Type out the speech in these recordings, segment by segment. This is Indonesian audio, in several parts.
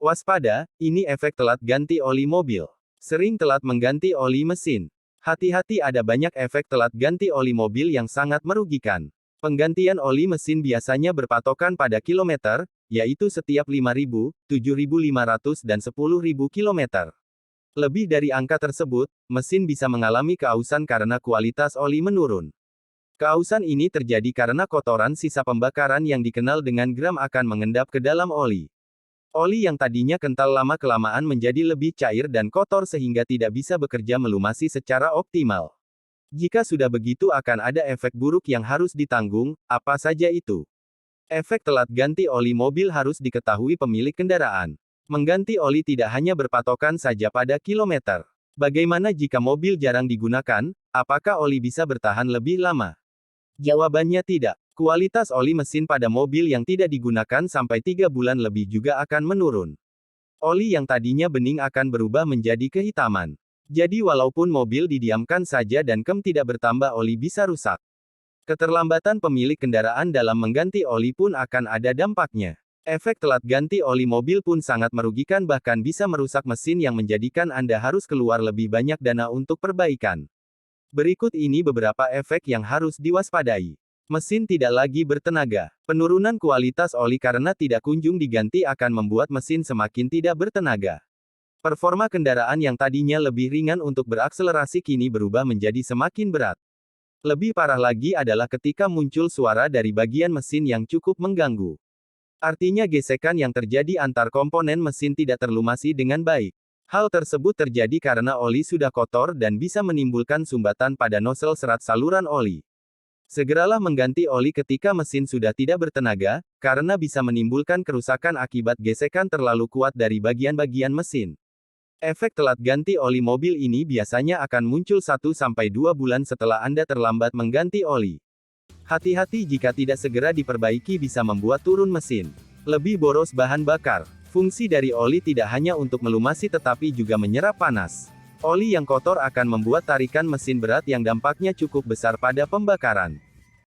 Waspada, ini efek telat ganti oli mobil. Sering telat mengganti oli mesin. Hati-hati, ada banyak efek telat ganti oli mobil yang sangat merugikan. Penggantian oli mesin biasanya berpatokan pada kilometer, yaitu setiap 5.000, 7.500 dan 10.000 kilometer. Lebih dari angka tersebut, mesin bisa mengalami keausan karena kualitas oli menurun. Keausan ini terjadi karena kotoran sisa pembakaran yang dikenal dengan gram akan mengendap ke dalam oli. Oli yang tadinya kental lama-kelamaan menjadi lebih cair dan kotor sehingga tidak bisa bekerja melumasi secara optimal. Jika sudah begitu akan ada efek buruk yang harus ditanggung, apa saja itu? Efek telat ganti oli mobil harus diketahui pemilik kendaraan. Mengganti oli tidak hanya berpatokan saja pada kilometer. Bagaimana jika mobil jarang digunakan, apakah oli bisa bertahan lebih lama? Jawabannya tidak. Kualitas oli mesin pada mobil yang tidak digunakan sampai 3 bulan lebih juga akan menurun. Oli yang tadinya bening akan berubah menjadi kehitaman. Jadi walaupun mobil didiamkan saja dan kem tidak bertambah, oli bisa rusak. Keterlambatan pemilik kendaraan dalam mengganti oli pun akan ada dampaknya. Efek telat ganti oli mobil pun sangat merugikan, bahkan bisa merusak mesin yang menjadikan Anda harus keluar lebih banyak dana untuk perbaikan. Berikut ini beberapa efek yang harus diwaspadai. Mesin tidak lagi bertenaga. Penurunan kualitas oli karena tidak kunjung diganti akan membuat mesin semakin tidak bertenaga. Performa kendaraan yang tadinya lebih ringan untuk berakselerasi kini berubah menjadi semakin berat. Lebih parah lagi adalah ketika muncul suara dari bagian mesin yang cukup mengganggu. Artinya gesekan yang terjadi antar komponen mesin tidak terlumasi dengan baik. Hal tersebut terjadi karena oli sudah kotor dan bisa menimbulkan sumbatan pada nosel serat saluran oli. Segeralah mengganti oli ketika mesin sudah tidak bertenaga, karena bisa menimbulkan kerusakan akibat gesekan terlalu kuat dari bagian-bagian mesin. Efek telat ganti oli mobil ini biasanya akan muncul 1-2 bulan setelah Anda terlambat mengganti oli. Hati-hati, jika tidak segera diperbaiki bisa membuat turun mesin. Lebih boros bahan bakar. Fungsi dari oli tidak hanya untuk melumasi tetapi juga menyerap panas. Oli yang kotor akan membuat tarikan mesin berat yang dampaknya cukup besar pada pembakaran.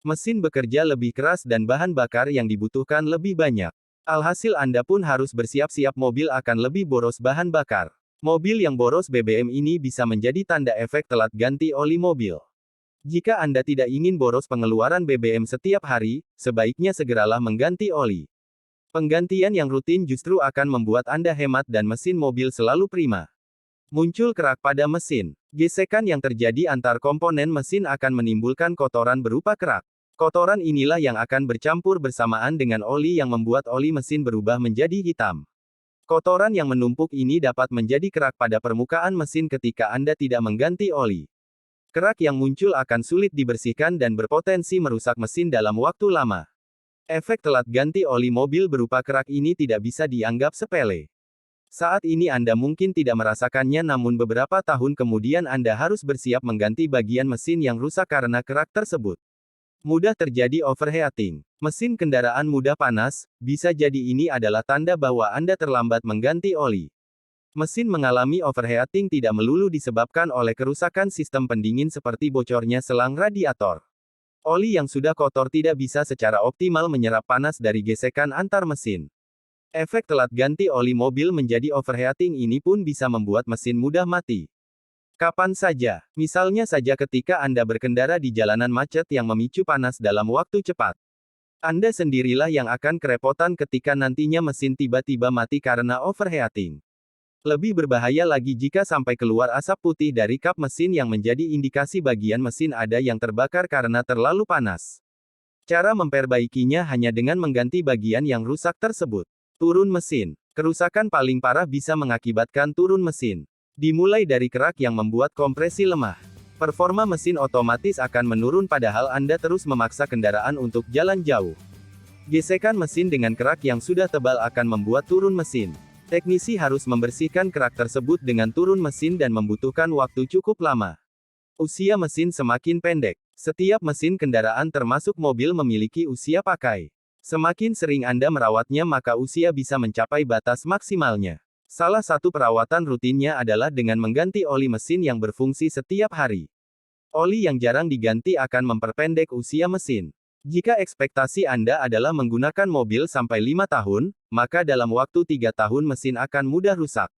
Mesin bekerja lebih keras dan bahan bakar yang dibutuhkan lebih banyak. Alhasil Anda pun harus bersiap-siap mobil akan lebih boros bahan bakar. Mobil yang boros BBM ini bisa menjadi tanda efek telat ganti oli mobil. Jika Anda tidak ingin boros pengeluaran BBM setiap hari, sebaiknya segeralah mengganti oli. Penggantian yang rutin justru akan membuat Anda hemat dan mesin mobil selalu prima. Muncul kerak pada mesin. Gesekan yang terjadi antar komponen mesin akan menimbulkan kotoran berupa kerak. Kotoran inilah yang akan bercampur bersamaan dengan oli yang membuat oli mesin berubah menjadi hitam. Kotoran yang menumpuk ini dapat menjadi kerak pada permukaan mesin ketika Anda tidak mengganti oli. Kerak yang muncul akan sulit dibersihkan dan berpotensi merusak mesin dalam waktu lama. Efek telat ganti oli mobil berupa kerak ini tidak bisa dianggap sepele. Saat ini Anda mungkin tidak merasakannya, namun beberapa tahun kemudian Anda harus bersiap mengganti bagian mesin yang rusak karena kerak tersebut. Mudah terjadi overheating. Mesin kendaraan mudah panas, bisa jadi ini adalah tanda bahwa Anda terlambat mengganti oli. Mesin mengalami overheating tidak melulu disebabkan oleh kerusakan sistem pendingin seperti bocornya selang radiator. Oli yang sudah kotor tidak bisa secara optimal menyerap panas dari gesekan antar mesin. Efek telat ganti oli mobil menjadi overheating ini pun bisa membuat mesin mudah mati. Kapan saja, misalnya saja ketika Anda berkendara di jalanan macet yang memicu panas dalam waktu cepat. Anda sendirilah yang akan kerepotan ketika nantinya mesin tiba-tiba mati karena overheating. Lebih berbahaya lagi jika sampai keluar asap putih dari kap mesin yang menjadi indikasi bagian mesin ada yang terbakar karena terlalu panas. Cara memperbaikinya hanya dengan mengganti bagian yang rusak tersebut. Turun mesin. Kerusakan paling parah bisa mengakibatkan turun mesin. Dimulai dari kerak yang membuat kompresi lemah. Performa mesin otomatis akan menurun padahal Anda terus memaksa kendaraan untuk jalan jauh. Gesekan mesin dengan kerak yang sudah tebal akan membuat turun mesin. Teknisi harus membersihkan kerak tersebut dengan turun mesin dan membutuhkan waktu cukup lama. Usia mesin semakin pendek. Setiap mesin kendaraan termasuk mobil memiliki usia pakai. Semakin sering Anda merawatnya maka usia bisa mencapai batas maksimalnya. Salah satu perawatan rutinnya adalah dengan mengganti oli mesin yang berfungsi setiap hari. Oli yang jarang diganti akan memperpendek usia mesin. Jika ekspektasi Anda adalah menggunakan mobil sampai 5 tahun, maka dalam waktu 3 tahun mesin akan mudah rusak.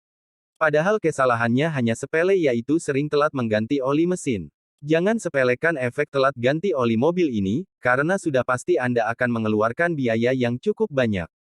Padahal kesalahannya hanya sepele, yaitu sering telat mengganti oli mesin. Jangan sepelekan efek telat ganti oli mobil ini, karena sudah pasti Anda akan mengeluarkan biaya yang cukup banyak.